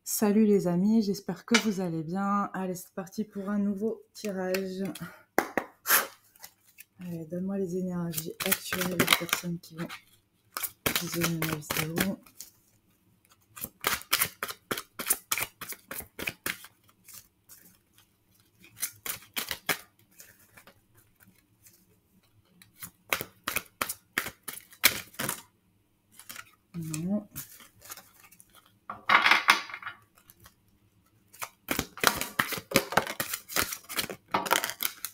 Salut les amis, j'espère que vous allez bien. Allez, c'est parti pour un nouveau tirage. Allez, donne-moi les énergies actuelles des personnes qui vont visionner ma vidéo. Non.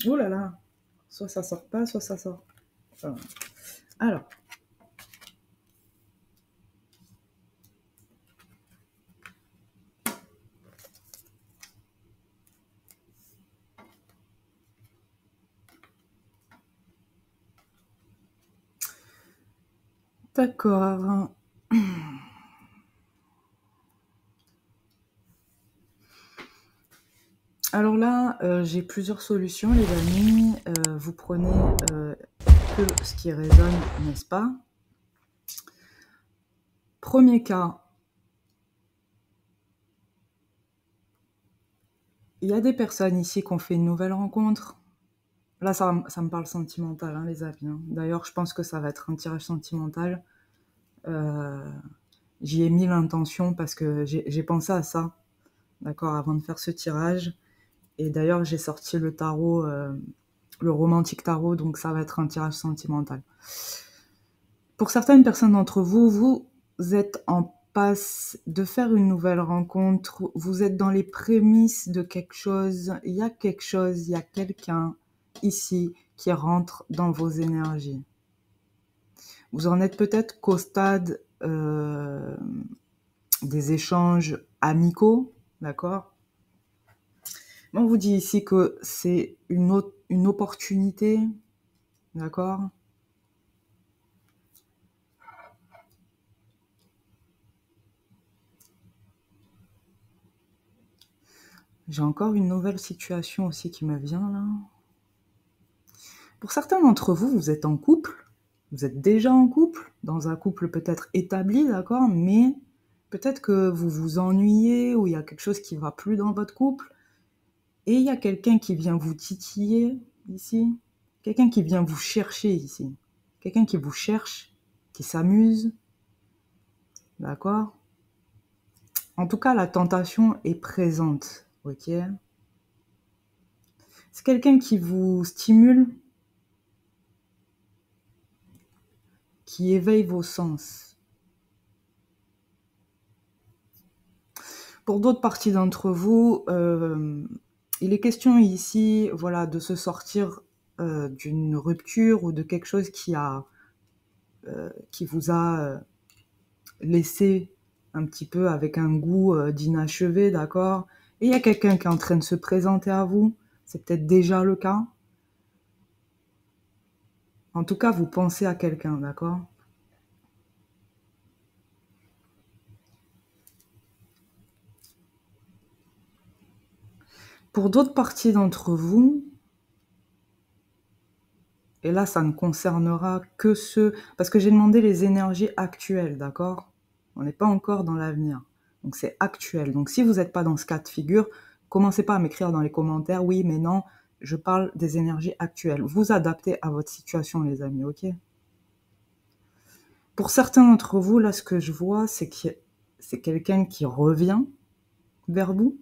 Oh là là, soit ça sort pas, soit ça sort. Alors. D'accord. Alors là, j'ai plusieurs solutions, les amis. Vous prenez que ce qui résonne, n'est-ce pas? Premier cas. Il y a des personnes ici qui ont fait une nouvelle rencontre. Là, ça me parle sentimental, hein, les amis. Hein. D'ailleurs, je pense que ça va être un tirage sentimental. J'y ai mis l'intention parce que j'ai pensé à ça, d'accord, avant de faire ce tirage. Et d'ailleurs, j'ai sorti le tarot, le romantique tarot, donc ça va être un tirage sentimental. Pour certaines personnes d'entre vous, vous êtes en passe de faire une nouvelle rencontre, vous êtes dans les prémices de quelque chose, il y a quelque chose, il y a quelqu'un ici qui rentre dans vos énergies. Vous en êtes peut-être qu'au stade des échanges amicaux, d'accord? On vous dit ici que c'est une opportunité, d'accord? J'ai encore une nouvelle situation aussi qui me vient là. Pour certains d'entre vous, vous êtes en couple, vous êtes déjà en couple, dans un couple peut-être établi, d'accord? Mais peut-être que vous vous ennuyez ou il y a quelque chose qui ne va plus dans votre couple. Et il y a quelqu'un qui vient vous titiller ici, quelqu'un qui vient vous chercher ici, quelqu'un qui vous cherche, qui s'amuse, d'accord? En tout cas, la tentation est présente, ok? C'est quelqu'un qui vous stimule, qui éveille vos sens. Pour d'autres parties d'entre vous, il est question ici, voilà, de se sortir d'une rupture ou de quelque chose qui vous a laissé un petit peu avec un goût d'inachevé, d'accord? Et il y a quelqu'un qui est en train de se présenter à vous, c'est peut-être déjà le cas. En tout cas, vous pensez à quelqu'un, d'accord? Pour d'autres parties d'entre vous, et là, ça ne concernera que ceux... Parce que j'ai demandé les énergies actuelles, d'accord? On n'est pas encore dans l'avenir. Donc, c'est actuel. Donc, si vous n'êtes pas dans ce cas de figure, commencez pas à m'écrire dans les commentaires, oui, mais non, je parle des énergies actuelles. Vous adaptez à votre situation, les amis, ok? Pour certains d'entre vous, là, ce que je vois, c'est que c'est quelqu'un qui revient vers vous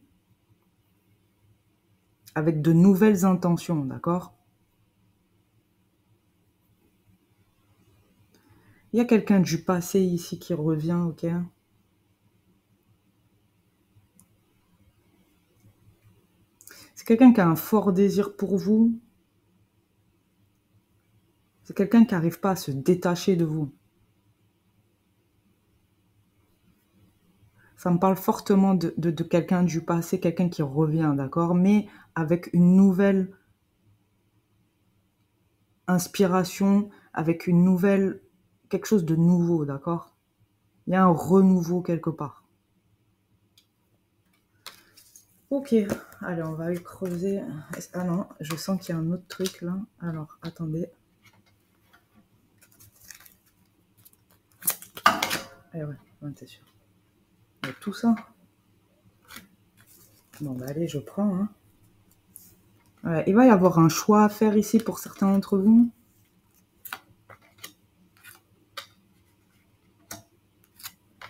avec de nouvelles intentions, d'accord? Il y a quelqu'un du passé ici qui revient, ok? C'est quelqu'un qui a un fort désir pour vous. C'est quelqu'un qui n'arrive pas à se détacher de vous. Ça me parle fortement de quelqu'un du passé, quelqu'un qui revient, d'accord? Mais avec une nouvelle inspiration, avec une nouvelle... quelque chose de nouveau, d'accord? Il y a un renouveau quelque part. Ok, allez, on va aller creuser. Ah non, je sens qu'il y a un autre truc là. Alors, attendez. Eh ouais, c'est sûr. Il y a tout ça. Bon, bah allez, je prends. Hein. Ouais, il va y avoir un choix à faire ici pour certains d'entre vous.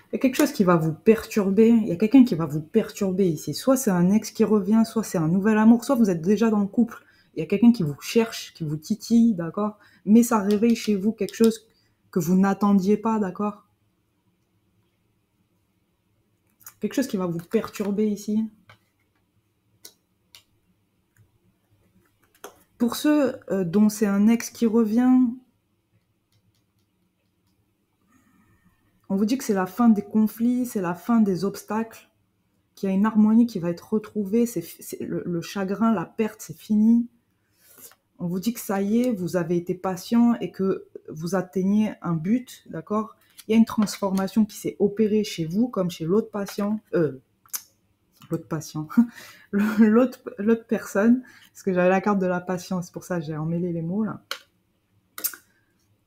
Il y a quelque chose qui va vous perturber. Il y a quelqu'un qui va vous perturber ici. Soit c'est un ex qui revient, soit c'est un nouvel amour, soit vous êtes déjà dans le couple. Il y a quelqu'un qui vous cherche, qui vous titille, d'accord? Mais ça réveille chez vous quelque chose que vous n'attendiez pas, d'accord? Quelque chose qui va vous perturber ici. Pour ceux dont c'est un ex qui revient, on vous dit que c'est la fin des conflits, c'est la fin des obstacles, qu'il y a une harmonie qui va être retrouvée, le chagrin, la perte, c'est fini. On vous dit que ça y est, vous avez été patient et que vous atteignez un but, d'accord? Il y a une transformation qui s'est opérée chez vous comme chez l'autre patient, l'autre personne, parce que j'avais la carte de la patience, c'est pour ça que j'ai emmêlé les mots là.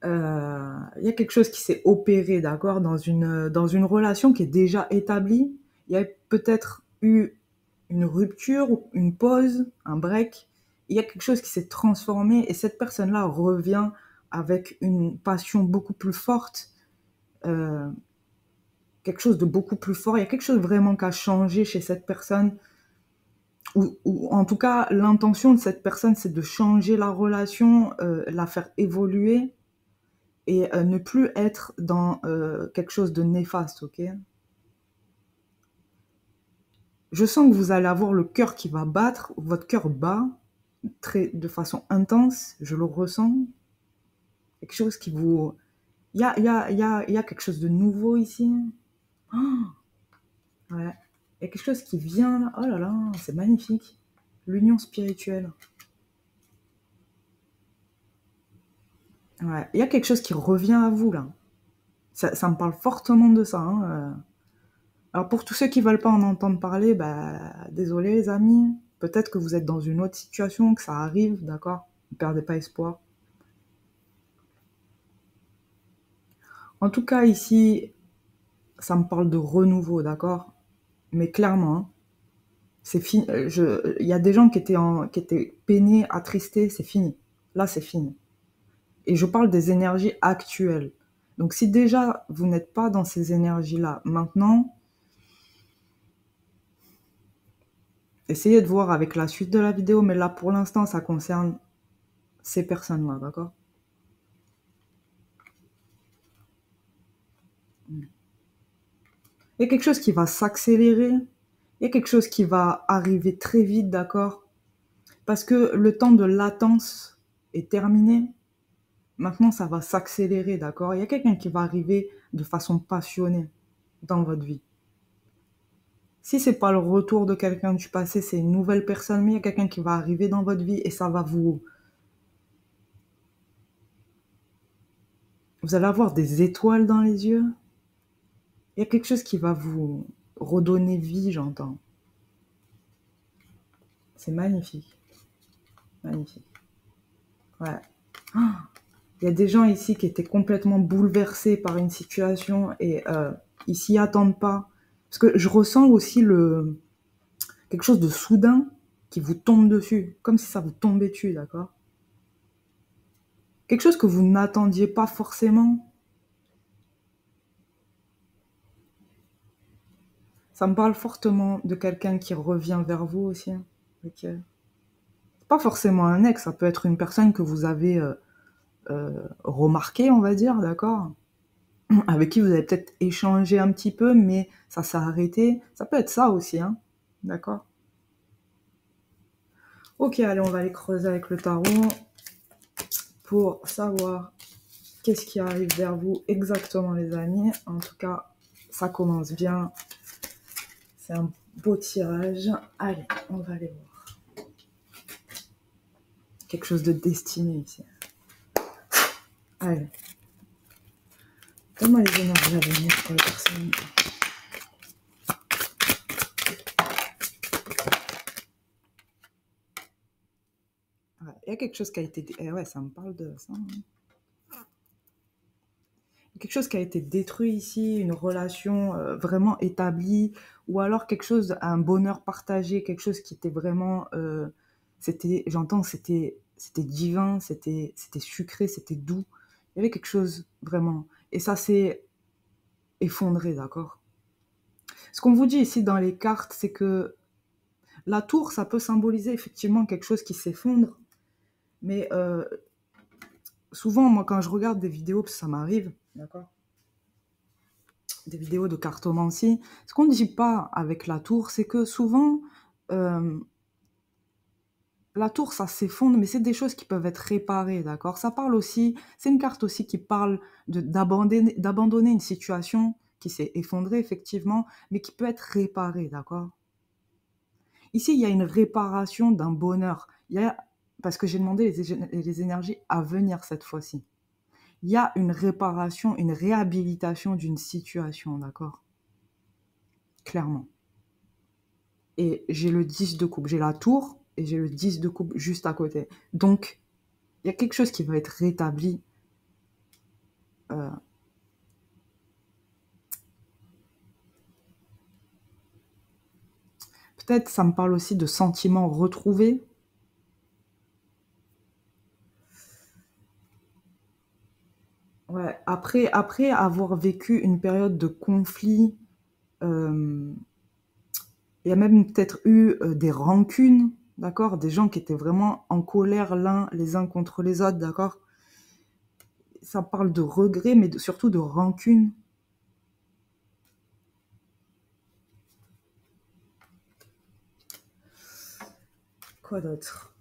Il y a quelque chose qui s'est opéré, d'accord, dans une relation qui est déjà établie. Il y a peut-être eu une rupture, une pause, un break. Il y a quelque chose qui s'est transformé et cette personne-là revient avec une passion beaucoup plus forte, quelque chose de beaucoup plus fort. Il y a quelque chose vraiment qui a changé chez cette personne. Ou en tout cas, l'intention de cette personne, c'est de changer la relation, la faire évoluer et ne plus être dans quelque chose de néfaste, ok? Je sens que vous allez avoir le cœur qui va battre, votre cœur bat de façon intense, je le ressens. Quelque chose qui vous... Il y a quelque chose de nouveau ici. Oh, ouais. Il y a quelque chose qui vient là. Oh là là, c'est magnifique. L'union spirituelle. Ouais. Il y a quelque chose qui revient à vous là. Ça me parle fortement de ça. Hein. Alors pour tous ceux qui veulent pas en entendre parler, bah désolé les amis. Peut-être que vous êtes dans une autre situation, que ça arrive, d'accord? Ne perdez pas espoir. En tout cas ici, ça me parle de renouveau, d'accord? Mais clairement, hein, c'est fini. Il y a des gens qui étaient peinés, attristés, c'est fini. Là, c'est fini. Et je parle des énergies actuelles. Donc si déjà vous n'êtes pas dans ces énergies-là, maintenant, essayez de voir avec la suite de la vidéo, mais là pour l'instant, ça concerne ces personnes-là, d'accord? Il y a quelque chose qui va s'accélérer, il y a quelque chose qui va arriver très vite, d'accord? Parce que le temps de latence est terminé. Maintenant, ça va s'accélérer, d'accord? Il y a quelqu'un qui va arriver de façon passionnée dans votre vie. Si c'est pas le retour de quelqu'un du passé, c'est une nouvelle personne, mais il y a quelqu'un qui va arriver dans votre vie et ça va vous... Vous allez avoir des étoiles dans les yeux. Il y a quelque chose qui va vous redonner vie, j'entends. C'est magnifique. Magnifique. Ouais. Il y a des gens ici qui étaient complètement bouleversés par une situation et ils s'y attendent pas. Parce que je ressens aussi quelque chose de soudain qui vous tombe dessus, comme si ça vous tombait dessus, d'accord? Quelque chose que vous n'attendiez pas forcément. Ça me parle fortement de quelqu'un qui revient vers vous aussi. Ok. C'est pas forcément un ex, ça peut être une personne que vous avez remarqué, on va dire, d'accord? Avec qui vous avez peut-être échangé un petit peu, mais ça s'est arrêté. Ça peut être ça aussi, hein? D'accord? Ok, allez, on va aller creuser avec le tarot pour savoir qu'est-ce qui arrive vers vous exactement, les amis. En tout cas, ça commence bien. C'est un beau tirage. Allez, on va aller voir. Quelque chose de destiné ici. Allez. Donne-moi les énergies à venir pour les personnes. Il y a quelque chose qui a été... ouais, ça me parle de ça. Hein. Il y a quelque quelque chose qui a été détruit ici, une relation vraiment établie, ou alors quelque chose, un bonheur partagé, quelque chose qui était vraiment, j'entends, c'était divin, c'était sucré, c'était doux. Il y avait quelque chose vraiment. Et ça s'est effondré, d'accord? Ce qu'on vous dit ici dans les cartes, c'est que la tour, ça peut symboliser effectivement quelque chose qui s'effondre, mais souvent, moi, quand je regarde des vidéos, parce que ça m'arrive, d'accord, des vidéos de cartomancie, ce qu'on ne dit pas avec la tour, c'est que souvent, la tour, ça s'effondre, mais c'est des choses qui peuvent être réparées, d'accord? Ça parle aussi, c'est une carte aussi qui parle d'abandonner une situation qui s'est effondrée, effectivement, mais qui peut être réparée, d'accord? Ici, il y a une réparation d'un bonheur. Parce que j'ai demandé les énergies à venir cette fois-ci. Il y a une réparation, une réhabilitation d'une situation, d'accord? Clairement. Et j'ai le 10 de coupe. J'ai la tour et j'ai le 10 de coupe juste à côté. Donc, il y a quelque chose qui va être rétabli. Peut-être ça me parle aussi de sentiments retrouvés. Ouais, après avoir vécu une période de conflit, il y a même peut-être eu des rancunes, d'accord? Des gens qui étaient vraiment en colère les uns contre les autres, d'accord? Ça parle de regret, mais surtout de rancune. Quoi d'autre?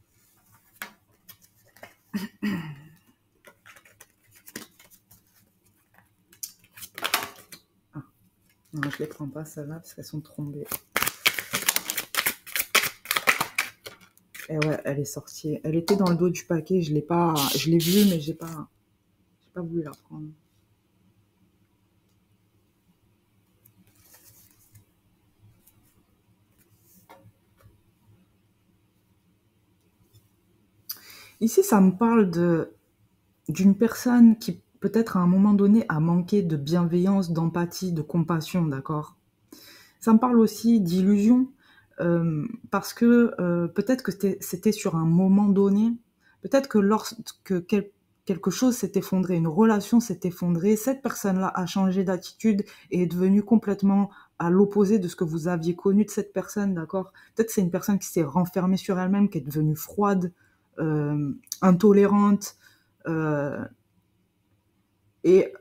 Ah, non, je les prends pas celles-là parce qu'elles sont tombées. Et ouais, elle est sortie. Elle était dans le dos du paquet, je l'ai vue, mais j'ai pas voulu la prendre. Ici, ça me parle d'une personne qui, peut-être à un moment donné, a manqué de bienveillance, d'empathie, de compassion, d'accord? Ça me parle aussi d'illusion, parce que peut-être que c'était sur un moment donné, peut-être que lorsque quelque chose s'est effondré, une relation s'est effondrée, cette personne-là a changé d'attitude et est devenue complètement à l'opposé de ce que vous aviez connu de cette personne, d'accord? Peut-être c'est une personne qui s'est renfermée sur elle-même, qui est devenue froide, intolérante, et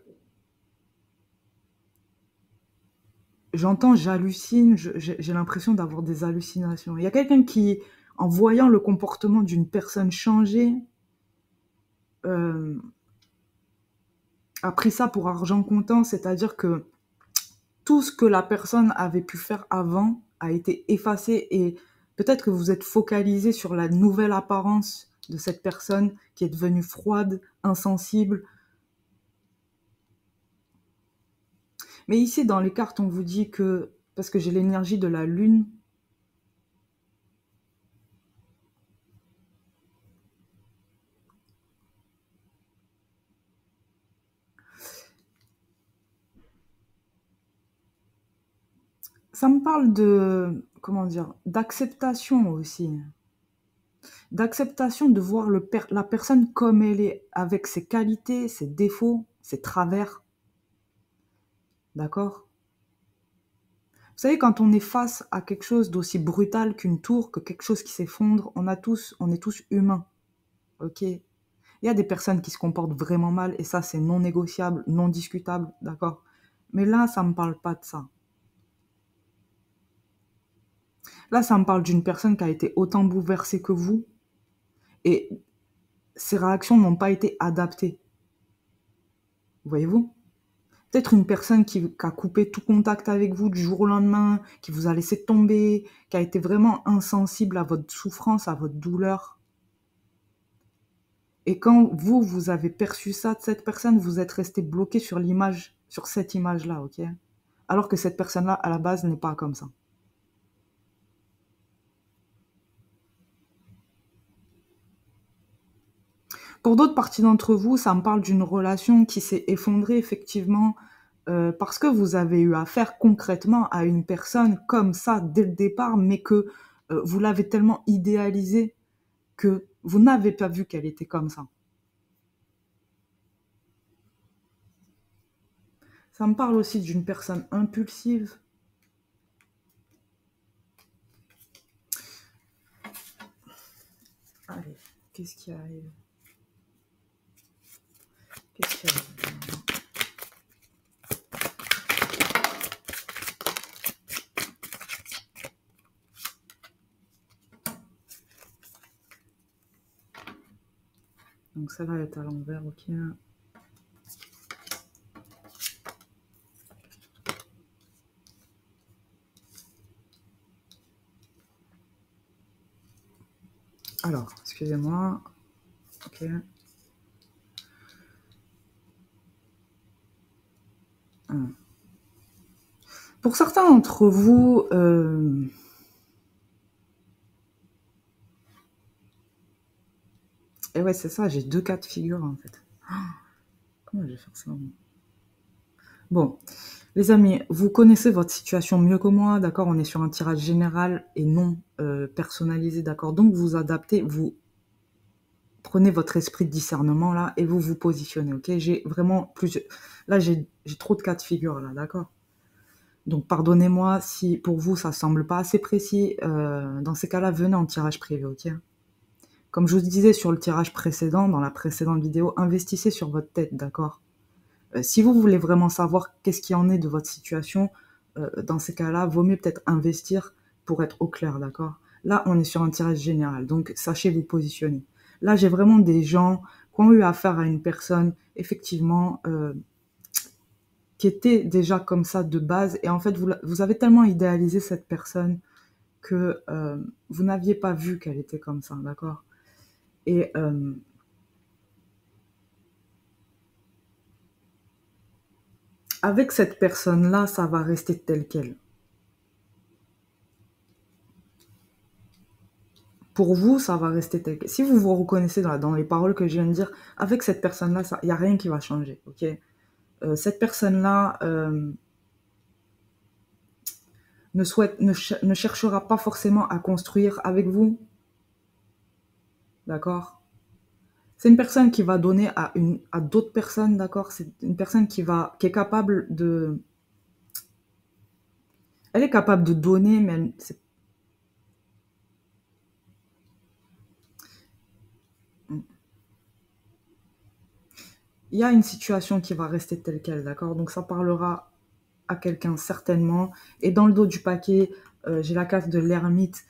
j'hallucine, j'ai l'impression d'avoir des hallucinations. Il y a quelqu'un qui, en voyant le comportement d'une personne changer, a pris ça pour argent comptant, c'est-à-dire que tout ce que la personne avait pu faire avant a été effacé et peut-être que vous êtes focalisé sur la nouvelle apparence de cette personne qui est devenue froide, insensible. Mais ici, dans les cartes, on vous dit que, parce que j'ai l'énergie de la lune, ça me parle de, comment dire, d'acceptation aussi. D'acceptation de voir la personne comme elle est, avec ses qualités, ses défauts, ses travers. D'accord? Vous savez, quand on est face à quelque chose d'aussi brutal qu'une tour, que quelque chose qui s'effondre, on est tous humains. Ok? Il y a des personnes qui se comportent vraiment mal et ça, c'est non négociable, non discutable. D'accord? Mais là, ça me parle pas de ça. Là, ça me parle d'une personne qui a été autant bouleversée que vous et ses réactions n'ont pas été adaptées. Voyez-vous? Peut-être une personne qui a coupé tout contact avec vous du jour au lendemain, qui vous a laissé tomber, qui a été vraiment insensible à votre souffrance, à votre douleur. Et quand vous avez perçu ça de cette personne, vous êtes resté bloqué sur l'image, sur cette image-là, ok? Alors que cette personne-là, à la base, n'est pas comme ça. Pour d'autres parties d'entre vous, ça me parle d'une relation qui s'est effondrée effectivement parce que vous avez eu affaire concrètement à une personne comme ça dès le départ, mais que vous l'avez tellement idéalisée que vous n'avez pas vu qu'elle était comme ça. Ça me parle aussi d'une personne impulsive. Allez, qu'est-ce qui arrive? Qu'est-ce qui arrive? Donc celle-là elle est à l'envers, ok. Alors, excusez-moi. Ok. Pour certains d'entre vous, et ouais, c'est ça, j'ai 2 cas de figure en fait. Comment je vais faire ça? Bon, les amis, vous connaissez votre situation mieux que moi, d'accord? On est sur un tirage général et non personnalisé, d'accord? Donc vous adaptez, vous prenez votre esprit de discernement là et vous vous positionnez, ok? J'ai vraiment plusieurs... Là, j'ai trop de cas de figure là, d'accord? Donc pardonnez-moi si pour vous ça semble pas assez précis. Dans ces cas-là, venez en tirage privé, ok? Comme je vous disais sur le tirage précédent, dans la précédente vidéo, investissez sur votre tête, d'accord? Si vous voulez vraiment savoir qu'est-ce qui en est de votre situation, dans ces cas-là, vaut mieux peut-être investir pour être au clair, d'accord? Là, on est sur un tirage général, donc sachez vous positionner. Là, j'ai vraiment des gens qui ont eu affaire à une personne, effectivement, qui était déjà comme ça de base, et en fait, vous avez tellement idéalisé cette personne que vous n'aviez pas vu qu'elle était comme ça, d'accord? Et avec cette personne-là, ça va rester tel quel. Pour vous, ça va rester tel quel. Si vous vous reconnaissez dans les paroles que je viens de dire, avec cette personne-là, il n'y a rien qui va changer, ok? Cette personne-là ne cherchera pas forcément à construire avec vous, d'accord? C'est une personne qui va donner à d'autres personnes, d'accord? C'est une personne qui est capable de... Elle est capable de donner, mais il y a une situation qui va rester telle quelle, d'accord? Donc ça parlera à quelqu'un certainement. Et dans le dos du paquet, j'ai la carte de l'ermite.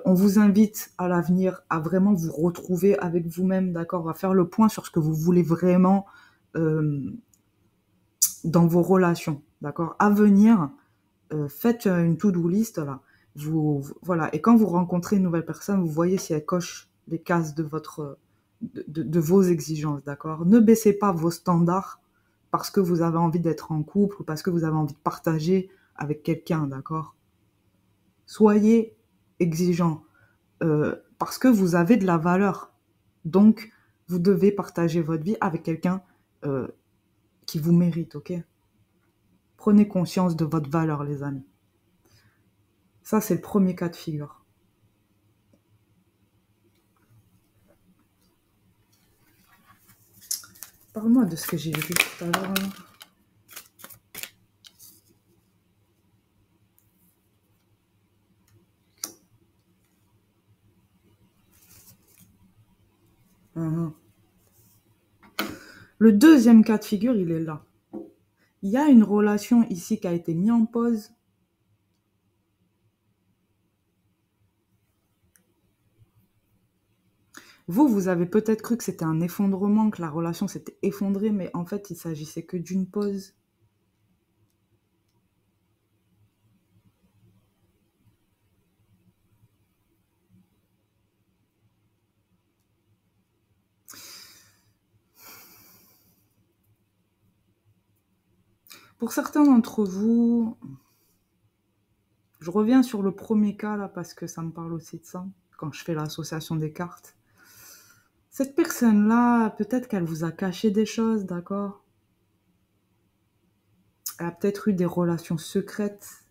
On vous invite à l'avenir à vraiment vous retrouver avec vous-même, d'accord? À faire le point sur ce que vous voulez vraiment dans vos relations, d'accord? À venir, faites une to-do list là. Voilà. Et quand vous rencontrez une nouvelle personne, vous voyez si elle coche les cases de vos exigences, d'accord? Ne baissez pas vos standards parce que vous avez envie d'être en couple ou parce que vous avez envie de partager avec quelqu'un, d'accord? Soyez exigeants parce que vous avez de la valeur. Donc, vous devez partager votre vie avec quelqu'un qui vous mérite, ok? Prenez conscience de votre valeur, les amis. Ça, c'est le premier cas de figure. Parle-moi de ce que j'ai vécu tout à l'heure. Le deuxième cas de figure, il est là. Il y a une relation ici qui a été mise en pause. Vous avez peut-être cru que c'était un effondrement, que la relation s'était effondrée, mais en fait, il s'agissait que d'une pause. Pour certains d'entre vous, je reviens sur le premier cas là parce que ça me parle aussi de ça, quand je fais l'association des cartes. Cette personne-là, peut-être qu'elle vous a caché des choses, d'accord? Elle a peut-être eu des relations secrètes.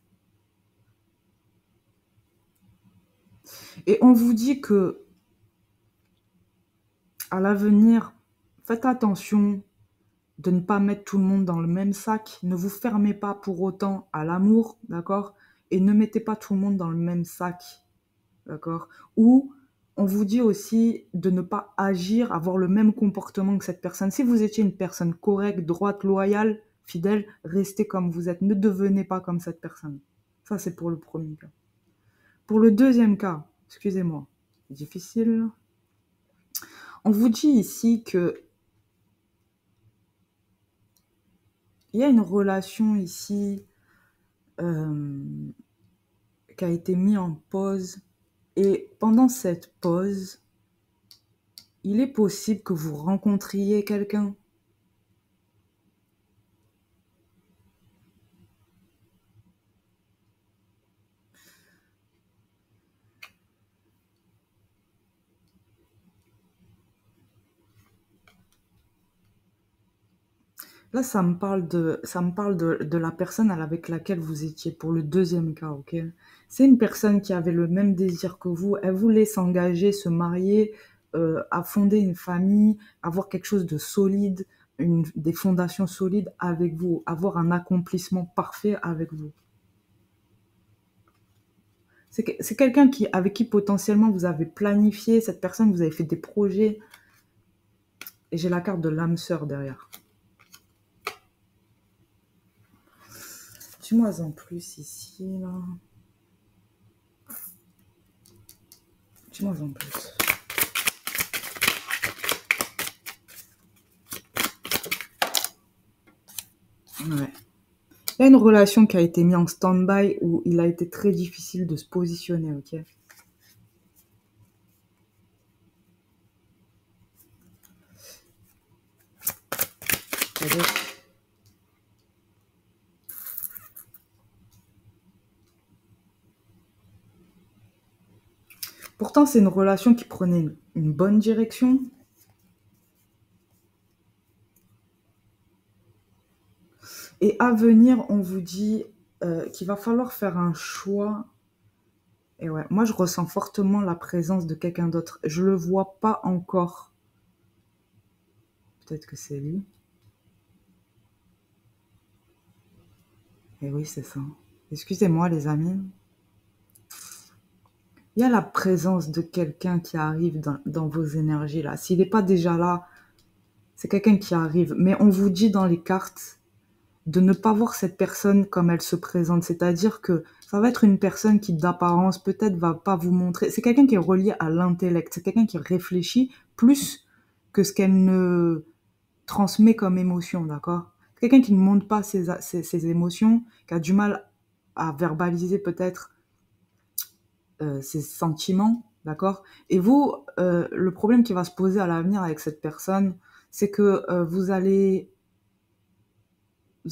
Et on vous dit que à l'avenir, faites attention de ne pas mettre tout le monde dans le même sac. Ne vous fermez pas pour autant à l'amour, d'accord? Et ne mettez pas tout le monde dans le même sac, d'accord? Ou on vous dit aussi de ne pas agir, avoir le même comportement que cette personne. Si vous étiez une personne correcte, droite, loyale, fidèle, restez comme vous êtes. Ne devenez pas comme cette personne. Ça, c'est pour le premier cas. Pour le deuxième cas, excusez-moi, c'est difficile. On vous dit ici que il y a une relation ici qui a été mise en pause. Et pendant cette pause, il est possible que vous rencontriez quelqu'un. Là, ça me parle de la personne avec laquelle vous étiez pour le deuxième cas, ok? C'est une personne qui avait le même désir que vous. Elle voulait s'engager, se marier, à fonder une famille, avoir quelque chose de solide, des fondations solides avec vous, avoir un accomplissement parfait avec vous. C'est quelqu'un avec qui potentiellement vous avez planifié, cette personne, vous avez fait des projets. Et j'ai la carte de l'âme sœur derrière. Dis-moi en plus ici, là. Dis-moi en plus. Ouais. Il y a une relation qui a été mise en stand-by où il a été très difficile de se positionner, ok? Pourtant, c'est une relation qui prenait une bonne direction. Et à venir, on vous dit qu'il va falloir faire un choix. Et ouais, moi, je ressens fortement la présence de quelqu'un d'autre. Je le vois pas encore. Peut-être que c'est lui. Et oui, c'est ça. Excusez-moi, les amis. Il y a la présence de quelqu'un qui arrive dans vos énergies là. S'il n'est pas déjà là, c'est quelqu'un qui arrive. Mais on vous dit dans les cartes de ne pas voir cette personne comme elle se présente. C'est-à-dire que ça va être une personne qui, d'apparence, peut-être va pas vous montrer. C'est quelqu'un qui est relié à l'intellect. C'est quelqu'un qui réfléchit plus que ce qu'elle ne transmet comme émotion, d'accord? C'est quelqu'un qui ne montre pas ses émotions, qui a du mal à verbaliser peut-être ses sentiments, d'accord? Et vous, le problème qui va se poser à l'avenir avec cette personne, c'est que vous allez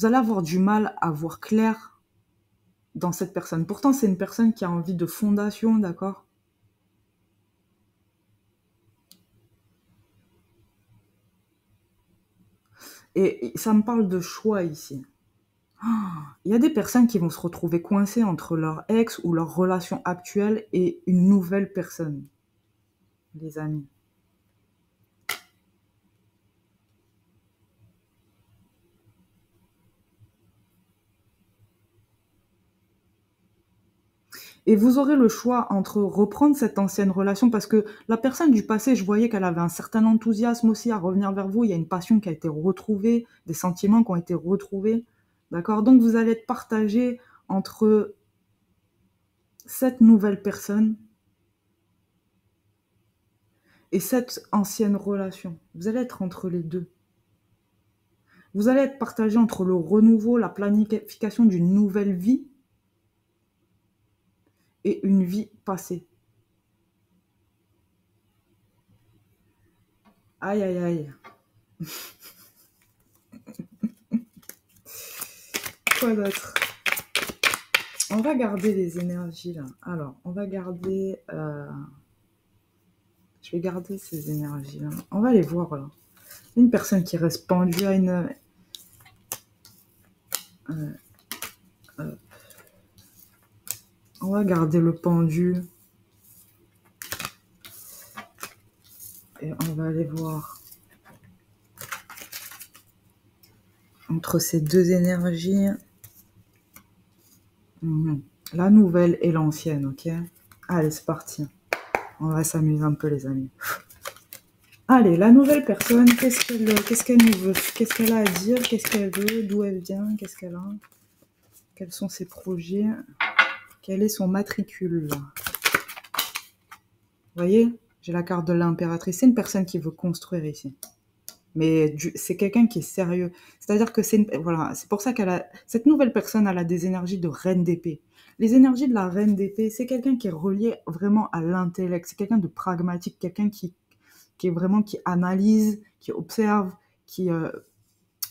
avoir du mal à voir clair dans cette personne. Pourtant, c'est une personne qui a envie de fondation, d'accord? Et ça me parle de choix ici. Il y a des personnes qui vont se retrouver coincées entre leur ex ou leur relation actuelle et une nouvelle personne, les amis. Et vous aurez le choix entre reprendre cette ancienne relation, parce que la personne du passé, je voyais qu'elle avait un certain enthousiasme aussi à revenir vers vous. Il y a une passion qui a été retrouvée, des sentiments qui ont été retrouvés. D'accord? Donc vous allez être partagé entre cette nouvelle personne et cette ancienne relation. Vous allez être entre les deux. Vous allez être partagé entre le renouveau, la planification d'une nouvelle vie et une vie passée. Aïe, aïe, aïe. Quoi d'autre? On va garder les énergies là. Alors, on va garder Je vais garder ces énergies-là. On va les voir, là. Une personne qui reste pendue à une... on va garder le pendu. Et on va aller voir entre ces deux énergies. La nouvelle et l'ancienne, ok? Allez, c'est parti. On va s'amuser un peu, les amis. Allez, la nouvelle personne, qu'est-ce qu'elle nous veut? Qu'est-ce qu'elle a à dire? Qu'est-ce qu'elle veut? D'où elle vient? Qu'est-ce qu'elle a? Quels sont ses projets? Quel est son matricule? Vous voyez? J'ai la carte de l'impératrice. C'est une personne qui veut construire ici. Mais c'est quelqu'un qui est sérieux. C'est-à-dire que voilà, c'est pour ça cette nouvelle personne, elle a des énergies de reine d'épée. Les énergies de la reine d'épée, c'est quelqu'un qui est relié vraiment à l'intellect. C'est quelqu'un de pragmatique, quelqu'un qui est vraiment, qui analyse, qui observe, qui...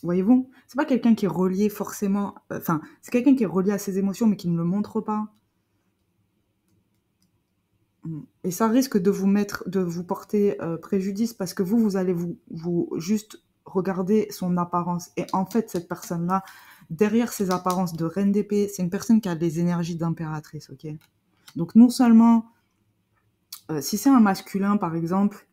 voyez-vous? C'est pas quelqu'un qui est relié forcément... Enfin, c'est quelqu'un qui est relié à ses émotions, mais qui ne le montre pas. Et ça risque de vous porter préjudice parce que vous allez vous juste regarder son apparence. Et en fait, cette personne-là, derrière ses apparences de reine d'épée, c'est une personne qui a des énergies d'impératrice, ok? Donc non seulement, si c'est un masculin, par exemple,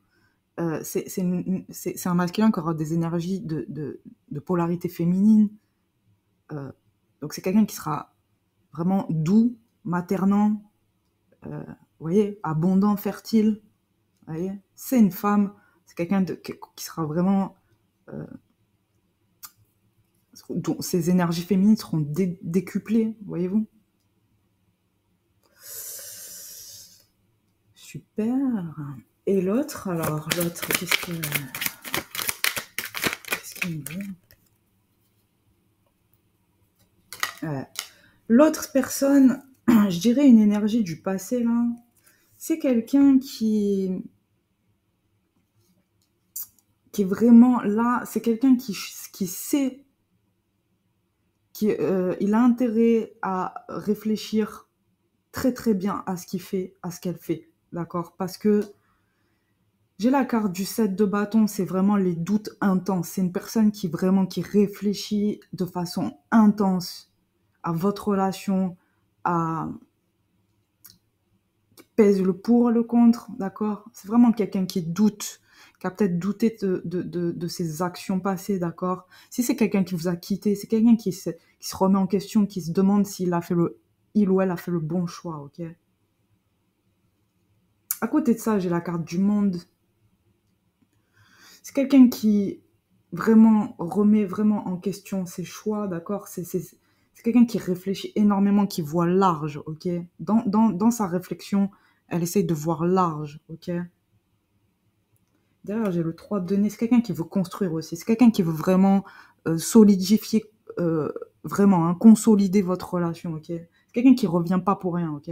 c'est un masculin qui aura des énergies de polarité féminine. Donc c'est quelqu'un qui sera vraiment doux, maternant, vous voyez, abondant, fertile. Vous voyez, c'est une femme, c'est quelqu'un qui sera vraiment... dont ses énergies féminines seront décuplées, voyez-vous. Super. Et l'autre, alors, l'autre, qu'est-ce qu'il me dit? L'autre personne, je dirais une énergie du passé, là, c'est quelqu'un qui est vraiment là, c'est quelqu'un qui sait, il a intérêt à réfléchir très très bien à ce qu'il fait, à ce qu'elle fait, d'accord? Parce que j'ai la carte du 7 de bâton, c'est vraiment les doutes intenses. C'est une personne qui réfléchit de façon intense à votre relation, qui pèse le pour, le contre, d'accord? C'est vraiment quelqu'un qui doute, qui a peut-être douté de ses actions passées, d'accord? Si c'est quelqu'un qui vous a quitté, c'est quelqu'un qui se remet en question, qui se demande il ou elle a fait le bon choix, ok? À côté de ça, j'ai la carte du monde. C'est quelqu'un qui vraiment remet vraiment en question ses choix, d'accord? C'est quelqu'un qui réfléchit énormément, qui voit large, ok? Dans sa réflexion, elle essaye de voir large, ok? Derrière, j'ai le 3 de denier. C'est quelqu'un qui veut construire aussi. C'est quelqu'un qui veut vraiment solidifier, vraiment, hein, consolider votre relation, ok? C'est quelqu'un qui revient pas pour rien, ok?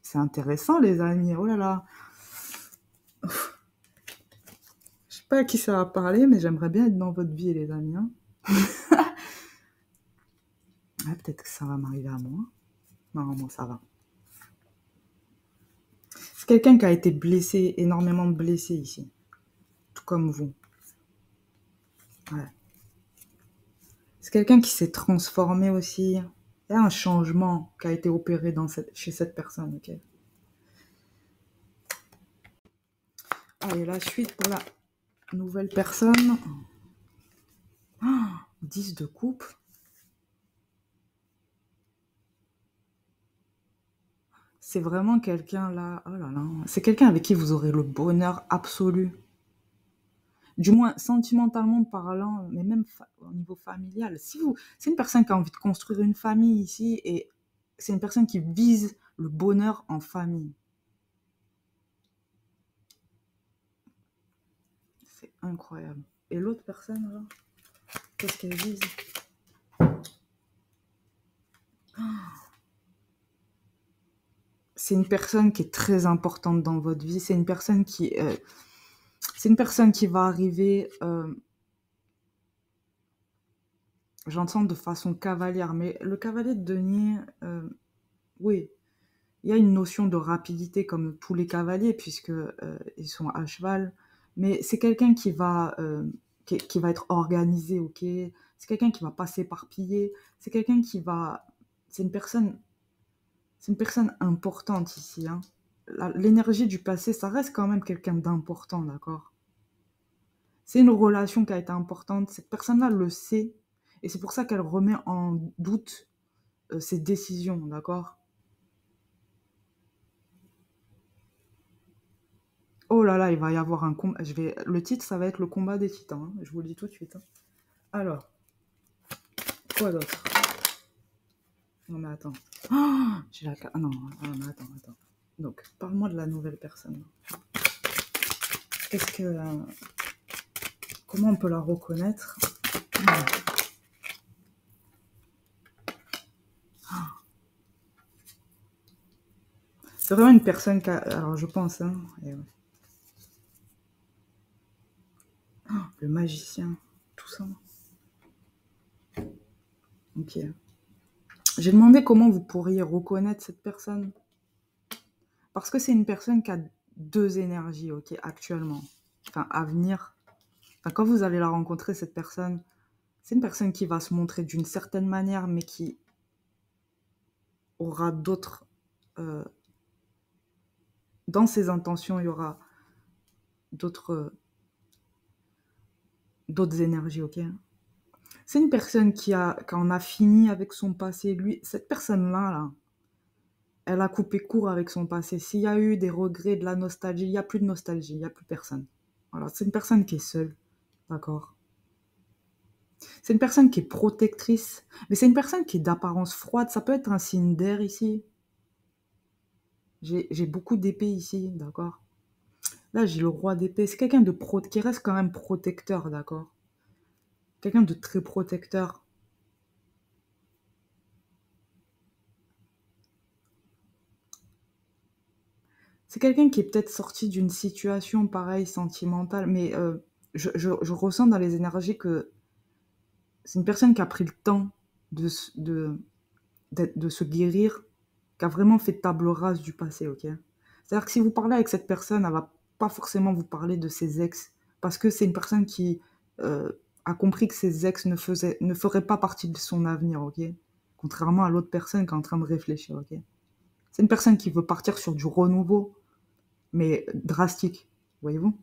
C'est intéressant, les amis. Oh là là. Je sais pas à qui ça va parler, mais j'aimerais bien être dans votre vie, les amis. Hein. Ah, peut-être que ça va m'arriver à moi. Normalement, ça va. C'est quelqu'un qui a été blessé, énormément blessé ici. Tout comme vous. Ouais. C'est quelqu'un qui s'est transformé aussi. Il y a un changement qui a été opéré chez cette personne, ok? Allez, la suite pour la nouvelle personne. Oh, 10 de coupe. C'est vraiment quelqu'un là, oh là là, c'est quelqu'un avec qui vous aurez le bonheur absolu. Du moins, sentimentalement parlant, mais même au niveau familial. C'est une personne qui a envie de construire une famille ici, et c'est une personne qui vise le bonheur en famille. C'est incroyable. Et l'autre personne, alors, qu'est-ce qu'elle vise? C'est une personne qui est très importante dans votre vie. C'est une personne qui va arriver, j'entends de façon cavalière, mais le cavalier de denier, oui, Il y a une notion de rapidité comme tous les cavaliers puisque, ils sont à cheval, mais c'est quelqu'un qui va être organisé, OK? C'est quelqu'un qui va pas s'éparpiller, c'est quelqu'un qui va c'est une personne c'est une personne importante ici, hein. L'énergie du passé, ça reste quand même quelqu'un d'important, d'accord? C'est une relation qui a été importante, cette personne-là le sait et c'est pour ça qu'elle remet en doute, ses décisions, d'accord? Oh là là, il va y avoir un combat. Le titre, ça va être le combat des titans, hein, je vous le dis tout de suite, hein. Alors, quoi d'autre? Non mais attends. J'ai la ah non, ah, mais attends. Donc, parle-moi de la nouvelle personne. Qu'est-ce que, comment on peut la reconnaître? C'est vraiment une personne qui a, alors je pense, hein, le magicien, tout ça. Ok. J'ai demandé comment vous pourriez reconnaître cette personne. Parce que c'est une personne qui a deux énergies, ok, actuellement. Enfin, à venir. Enfin, quand vous allez la rencontrer, cette personne, c'est une personne qui va se montrer d'une certaine manière, mais qui aura d'autres... dans ses intentions, il y aura d'autres d'autres énergies, ok? C'est une personne qui en a fini avec son passé. Lui, cette personne-là, là, elle a coupé court avec son passé. S'il y a eu des regrets, de la nostalgie, il n'y a plus de nostalgie, il n'y a plus personne. Voilà, c'est une personne qui est seule, d'accord? C'est une personne qui est protectrice, mais c'est une personne qui est d'apparence froide. Ça peut être un signe d'air ici. J'ai beaucoup d'épées ici, d'accord? Là, j'ai le roi d'épée. C'est quelqu'un qui reste quand même protecteur, d'accord? Quelqu'un de très protecteur. C'est quelqu'un qui est peut-être sorti d'une situation pareille, sentimentale, mais je ressens dans les énergies que c'est une personne qui a pris le temps de, de se guérir, qui a vraiment fait table rase du passé, ok? C'est-à-dire que si vous parlez avec cette personne, elle va pas forcément vous parler de ses ex, parce que c'est une personne qui a compris que ses ex ne feraient pas partie de son avenir, ok? Contrairement à l'autre personne qui est en train de réfléchir, ok? C'est une personne qui veut partir sur du renouveau, mais drastique, voyez-vous?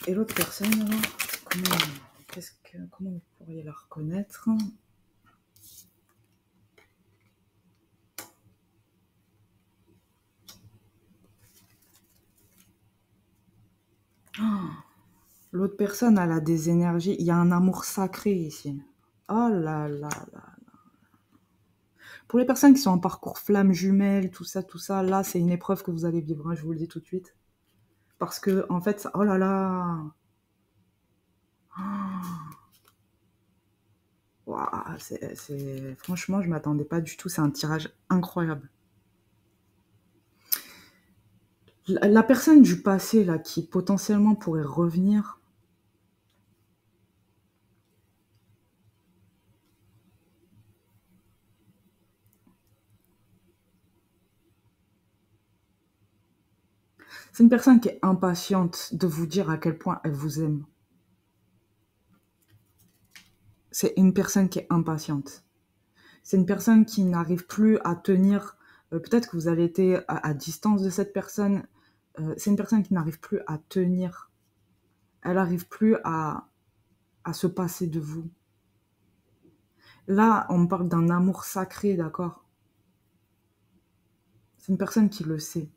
Et l'autre personne, alors, comment vous pourriez la reconnaître? L'autre personne, elle a des énergies. Il y a un amour sacré ici. Oh là là là. Pour les personnes qui sont en parcours flamme jumelle, tout ça, là, c'est une épreuve que vous allez vivre, hein, je vous le dis tout de suite. Parce que, en fait, oh là là. Waouh, franchement, je m'attendais pas du tout. C'est un tirage incroyable. La personne du passé, là, qui potentiellement pourrait revenir, c'est une personne qui est impatiente de vous dire à quel point elle vous aime. C'est une personne qui est impatiente. C'est une personne qui n'arrive plus à tenir, peut-être que vous avez été à distance de cette personne, c'est une personne qui n'arrive plus à tenir. Elle n'arrive plus à se passer de vous. Là, on me parle d'un amour sacré, d'accord? C'est une personne qui le sait.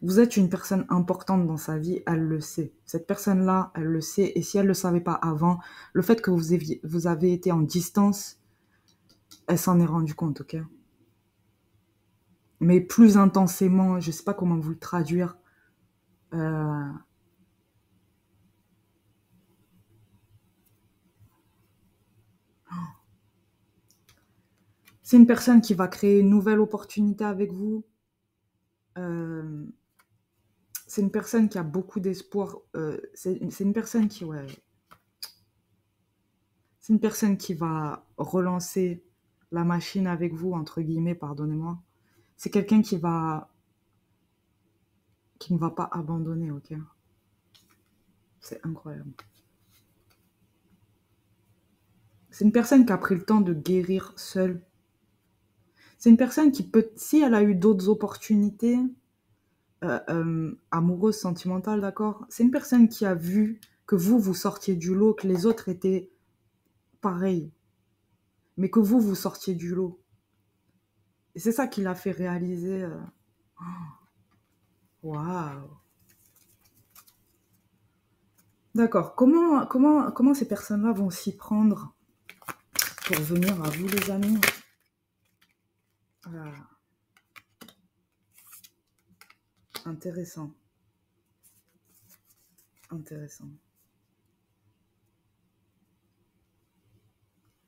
Vous êtes une personne importante dans sa vie, elle le sait. Cette personne-là, elle le sait. Et si elle ne le savait pas avant, le fait que vous avez été en distance, elle s'en est rendue compte, ok? Mais plus intensément, je ne sais pas comment vous le traduire. Euh, c'est une personne qui va créer une nouvelle opportunité avec vous. Euh, c'est une personne qui a beaucoup d'espoir. C'est une personne qui, ouais, C'est une personne qui va relancer la machine avec vous, entre guillemets, pardonnez-moi. C'est quelqu'un qui ne va pas abandonner, ok? C'est incroyable. C'est une personne qui a pris le temps de guérir seule. C'est une personne qui peut, si elle a eu d'autres opportunités, amoureuses, sentimentales, d'accord? C'est une personne qui a vu que vous sortiez du lot, que les autres étaient pareils, mais que vous sortiez du lot. Et c'est ça qui l'a fait réaliser. Waouh! D'accord. Comment ces personnes-là vont s'y prendre pour venir à vous, les amis? Ah, intéressant. Intéressant.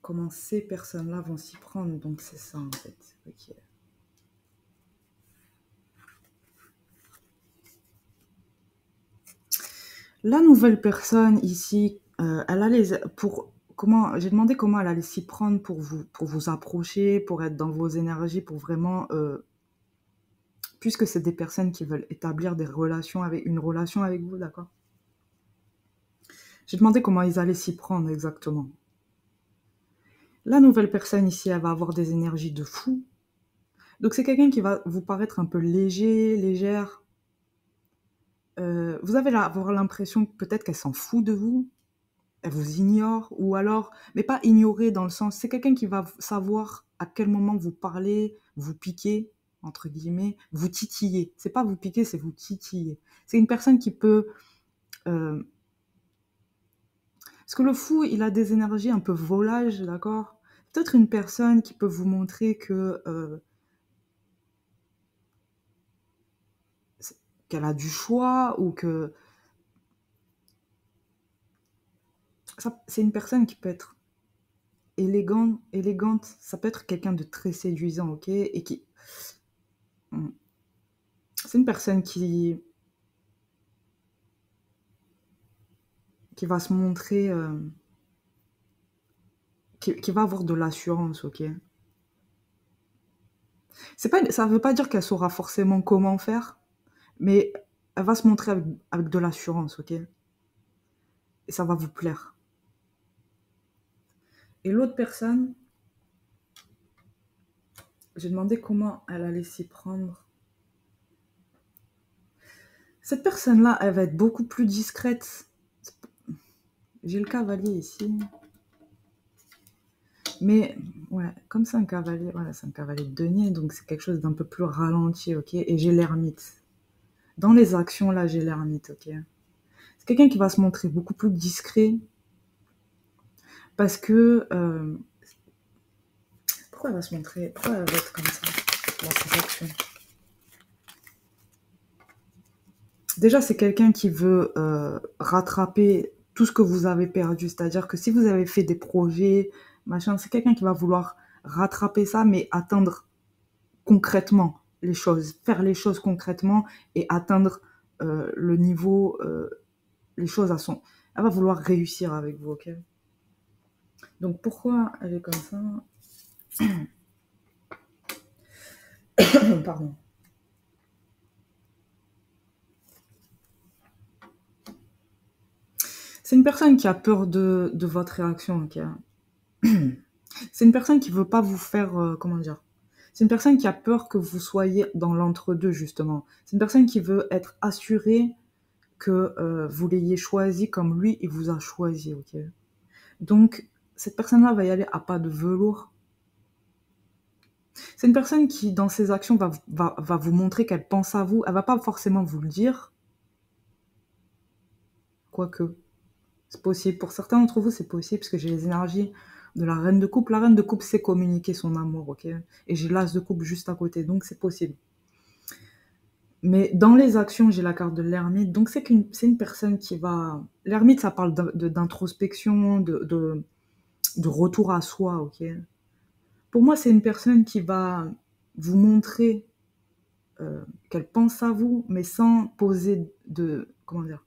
Comment ces personnes-là vont s'y prendre? Donc c'est ça en fait. Ok. La nouvelle personne ici, elle a les pour comment j'ai demandé comment elle allait s'y prendre pour vous approcher, pour être dans vos énergies, pour vraiment puisque c'est des personnes qui veulent établir une relation avec vous, d'accord? J'ai demandé comment ils allaient s'y prendre exactement. La nouvelle personne ici, elle va avoir des énergies de fou. Donc c'est quelqu'un qui va vous paraître un peu léger, légère. Vous allez avoir l'impression peut-être qu'elle s'en fout de vous, elle vous ignore, ou alors, mais pas ignorer dans le sens, c'est quelqu'un qui va savoir à quel moment vous parlez, vous piquer, entre guillemets, vous titiller. C'est pas vous piquer, c'est vous titiller. C'est une personne qui peut... euh, parce que le fou, il a des énergies un peu volage, d'accord? Peut-être une personne qui peut vous montrer que qu'elle a du choix ou que c'est une personne qui peut être élégante, ça peut être quelqu'un de très séduisant, ok? Et qui, c'est une personne qui va se montrer, qui va avoir de l'assurance, ok? Ça veut pas dire qu'elle saura forcément comment faire, mais elle va se montrer avec de l'assurance, ok? Et ça va vous plaire. Et l'autre personne, j'ai demandé comment elle allait s'y prendre. Cette personne-là, elle va être beaucoup plus discrète. J'ai le cavalier ici. Mais, ouais, comme c'est un cavalier, voilà, c'est un cavalier de denier, donc c'est quelque chose d'un peu plus ralenti, ok? Et j'ai l'ermite. Dans les actions, là, j'ai l'ermite, ok? C'est quelqu'un qui va se montrer beaucoup plus discret, parce que... pourquoi elle va se montrer... Pourquoi elle va être comme ça, dans ses actions? Déjà, c'est quelqu'un qui veut rattraper tout ce que vous avez perdu. C'est-à-dire que si vous avez fait des projets, machin, c'est quelqu'un qui va vouloir rattraper ça, mais atteindre concrètement les choses, faire les choses concrètement et atteindre le niveau, les choses à son... Elle va vouloir réussir avec vous, ok? Donc pourquoi elle est comme ça? Pardon. C'est une personne qui a peur de votre réaction, ok? C'est une personne qui veut pas vous faire, comment dire? C'est une personne qui a peur que vous soyez dans l'entre-deux, justement. C'est une personne qui veut être assurée que vous l'ayez choisi comme lui, il vous a choisi, ok? Donc, cette personne-là va y aller à pas de velours. C'est une personne qui, dans ses actions, va vous montrer qu'elle pense à vous. Elle va pas forcément vous le dire, quoique c'est possible. Pour certains d'entre vous, c'est possible, parce que j'ai les énergies de la reine de coupe. La reine de coupe sait communiquer son amour, ok? Et j'ai l'as de coupe juste à côté, donc c'est possible. Mais dans les actions, j'ai la carte de l'ermite, donc c'est une personne qui va... L'ermite, ça parle d'introspection, de retour à soi, ok? Pour moi, c'est une personne qui va vous montrer qu'elle pense à vous, mais sans poser de... Comment dire?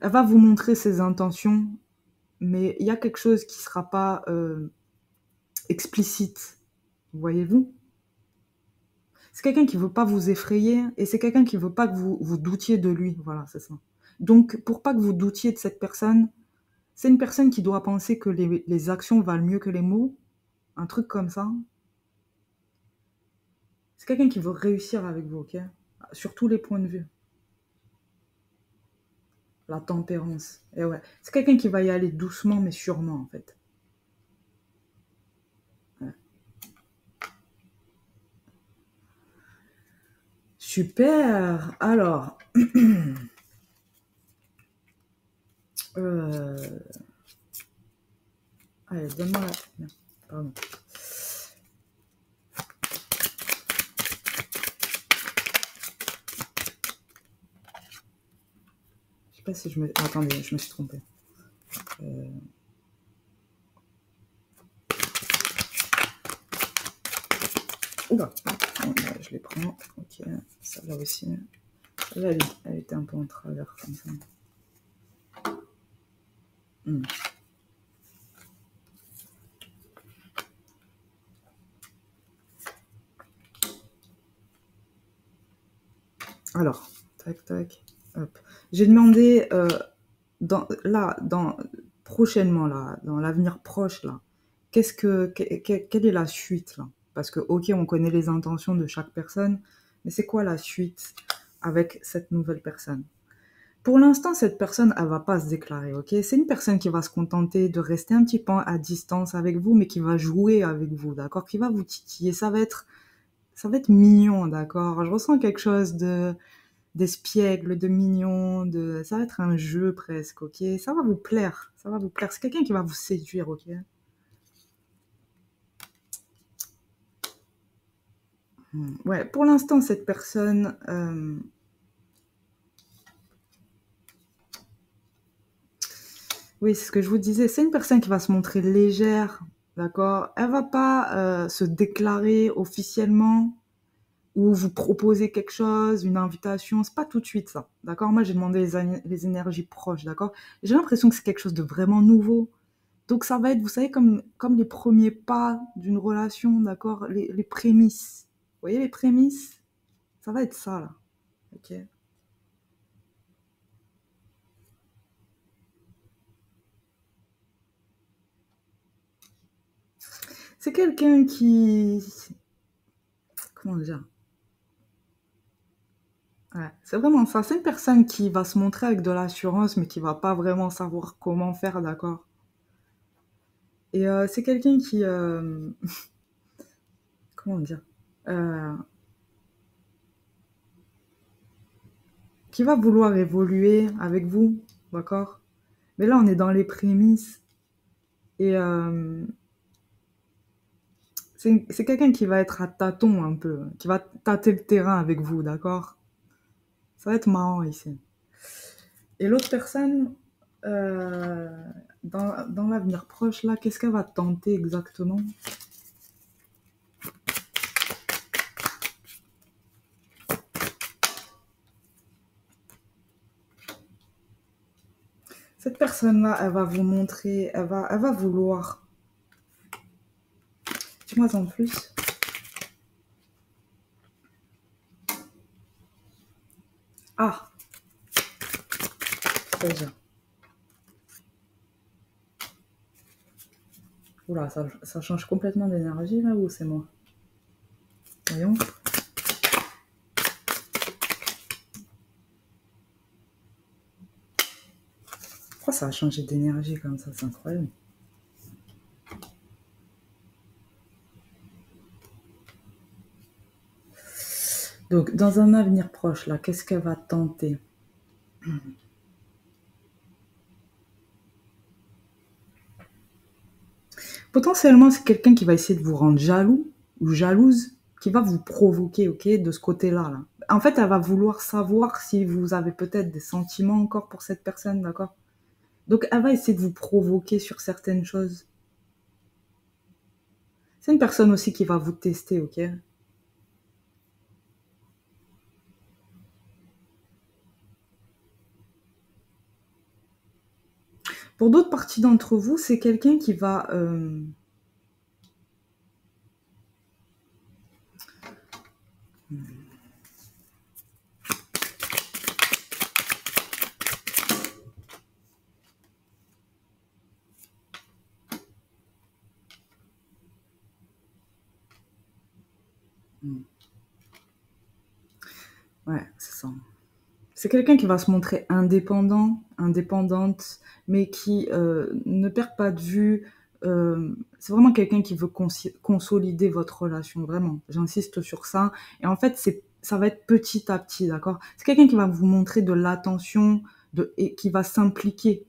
Elle va vous montrer ses intentions, mais il y a quelque chose qui ne sera pas explicite. Voyez-vous? C'est quelqu'un qui ne veut pas vous effrayer et c'est quelqu'un qui ne veut pas que vous doutiez de lui. Voilà, c'est ça. Donc, pour pas que vous doutiez de cette personne, c'est une personne qui doit penser que les actions valent mieux que les mots. Un truc comme ça. C'est quelqu'un qui veut réussir avec vous, ok? Sur tous les points de vue. La tempérance. Et ouais. C'est quelqu'un qui va y aller doucement mais sûrement, en fait. Ouais. Super. Alors. Allez, donne-moi la... Pardon. Je sais pas si je me... Attendez, je me suis trompée. Oula, je les prends. Ok, ça là aussi. Là, elle était un peu en travers comme ça. Alors, tac, tac, hop. J'ai demandé, prochainement, là, dans l'avenir proche, là, quelle est la suite, là? Parce que, ok, on connaît les intentions de chaque personne, mais c'est quoi la suite avec cette nouvelle personne? Pour l'instant, cette personne, elle va pas se déclarer, ok? C'est une personne qui va se contenter de rester un petit peu à distance avec vous, mais qui va jouer avec vous, d'accord? Qui va vous titiller. Ça va être mignon, d'accord? Je ressens quelque chose d'espiègle, de mignon, ça va être un jeu presque, ok? Ça va vous plaire, ça va vous plaire. C'est quelqu'un qui va vous séduire, ok? Ouais, pour l'instant, cette personne... Oui, c'est ce que je vous disais. C'est une personne qui va se montrer légère, d'accord? Elle va pas se déclarer officiellement ou vous proposer quelque chose, une invitation. C'est pas tout de suite ça, d'accord? Moi, j'ai demandé les énergies proches, d'accord? J'ai l'impression que c'est quelque chose de vraiment nouveau. Donc ça va être, vous savez, comme les premiers pas d'une relation, d'accord? Les prémices. Vous voyez les prémices? Ça va être ça, là. Ok? C'est quelqu'un qui... Comment dire? Ouais, c'est vraiment ça. C'est une personne qui va se montrer avec de l'assurance, mais qui va pas vraiment savoir comment faire, d'accord? Et c'est quelqu'un qui... comment dire? Euh, qui va vouloir évoluer avec vous, d'accord? Mais là, on est dans les prémices. Et c'est quelqu'un qui va être à tâtons un peu, qui va tâter le terrain avec vous, d'accord? Ça va être marrant ici. Et l'autre personne, euh, dans l'avenir proche, là, qu'est-ce qu'elle va tenter exactement? Cette personne-là, elle va vous montrer, elle va vouloir. Dis-moi en plus. Ah, très bien. Oula, ça change complètement d'énergie là ou c'est moi? Voyons. Pourquoi ça a changé d'énergie comme ça? C'est incroyable. Donc, dans un avenir proche, là, qu'est-ce qu'elle va tenter? Potentiellement, c'est quelqu'un qui va essayer de vous rendre jaloux ou jalouse, qui va vous provoquer, ok, de ce côté-là. Là. En fait, elle va vouloir savoir si vous avez peut-être des sentiments encore pour cette personne, d'accord? Donc, elle va essayer de vous provoquer sur certaines choses. C'est une personne aussi qui va vous tester, ok? Pour d'autres parties d'entre vous, c'est quelqu'un qui va... Ouais, c'est ça. C'est quelqu'un qui va se montrer indépendant, indépendante, mais qui ne perd pas de vue. C'est vraiment quelqu'un qui veut consolider votre relation, vraiment. J'insiste sur ça. Et en fait, ça va être petit à petit, d'accord? C'est quelqu'un qui va vous montrer de l'attention et qui va s'impliquer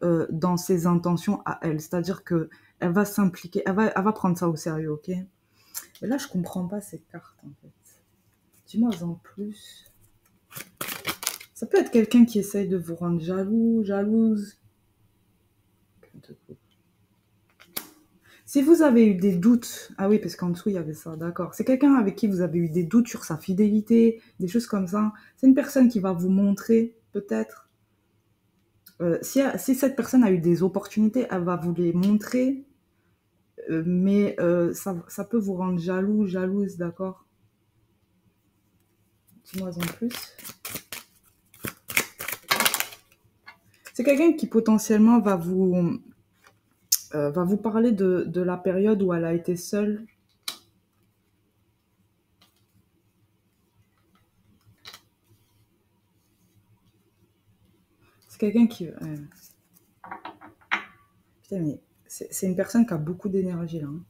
dans ses intentions à elle. C'est-à-dire que elle va s'impliquer, elle va prendre ça au sérieux, ok? Mais là, je comprends pas ces cartes, en fait. Dis-moi en plus. Ça peut être quelqu'un qui essaye de vous rendre jaloux, jalouse. Si vous avez eu des doutes, ah oui, parce qu'en dessous, il y avait ça, d'accord. C'est quelqu'un avec qui vous avez eu des doutes sur sa fidélité, des choses comme ça. C'est une personne qui va vous montrer, peut-être. Si cette personne a eu des opportunités, elle va vous les montrer, mais ça peut vous rendre jaloux, jalouse, d'accord. Dis-moi en plus. C'est quelqu'un qui potentiellement va vous parler de la période où elle a été seule. C'est quelqu'un qui... Putain, mais c'est une personne qui a beaucoup d'énergie, là. Hein.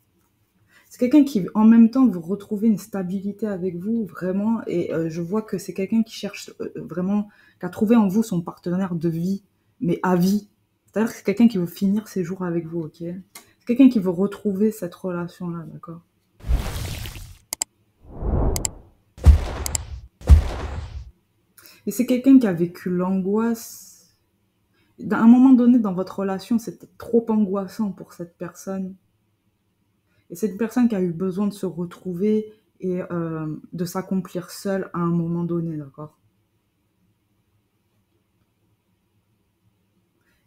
C'est quelqu'un qui, en même temps, vous retrouvez une stabilité avec vous, vraiment. Et je vois que c'est quelqu'un qui cherche vraiment, qui a trouvé en vous son partenaire de vie, mais à vie. C'est-à-dire que c'est quelqu'un qui veut finir ses jours avec vous, ok? C'est quelqu'un qui veut retrouver cette relation-là, d'accord? Et c'est quelqu'un qui a vécu l'angoisse. À un moment donné dans votre relation, c'était trop angoissant pour cette personne. Et c'est une personne qui a eu besoin de se retrouver et de s'accomplir seule à un moment donné, d'accord?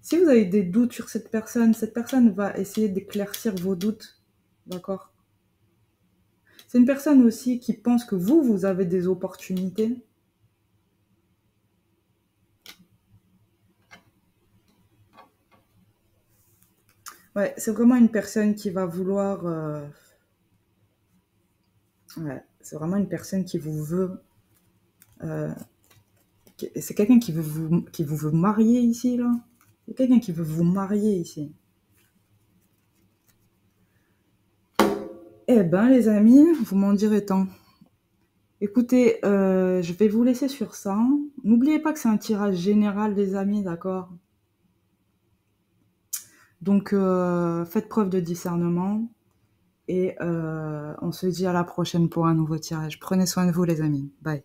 Si vous avez des doutes sur cette personne va essayer d'éclaircir vos doutes, d'accord? C'est une personne aussi qui pense que vous avez des opportunités. Ouais, c'est vraiment une personne qui va vouloir... Ouais, c'est vraiment une personne qui vous veut... C'est quelqu'un qui vous veut marier ici, là. C'est quelqu'un qui veut vous marier ici. Eh ben, les amis, vous m'en direz tant. Écoutez, je vais vous laisser sur ça. N'oubliez pas que c'est un tirage général, les amis, d'accord? Donc, faites preuve de discernement. Et on se dit à la prochaine pour un nouveau tirage. Prenez soin de vous, les amis. Bye.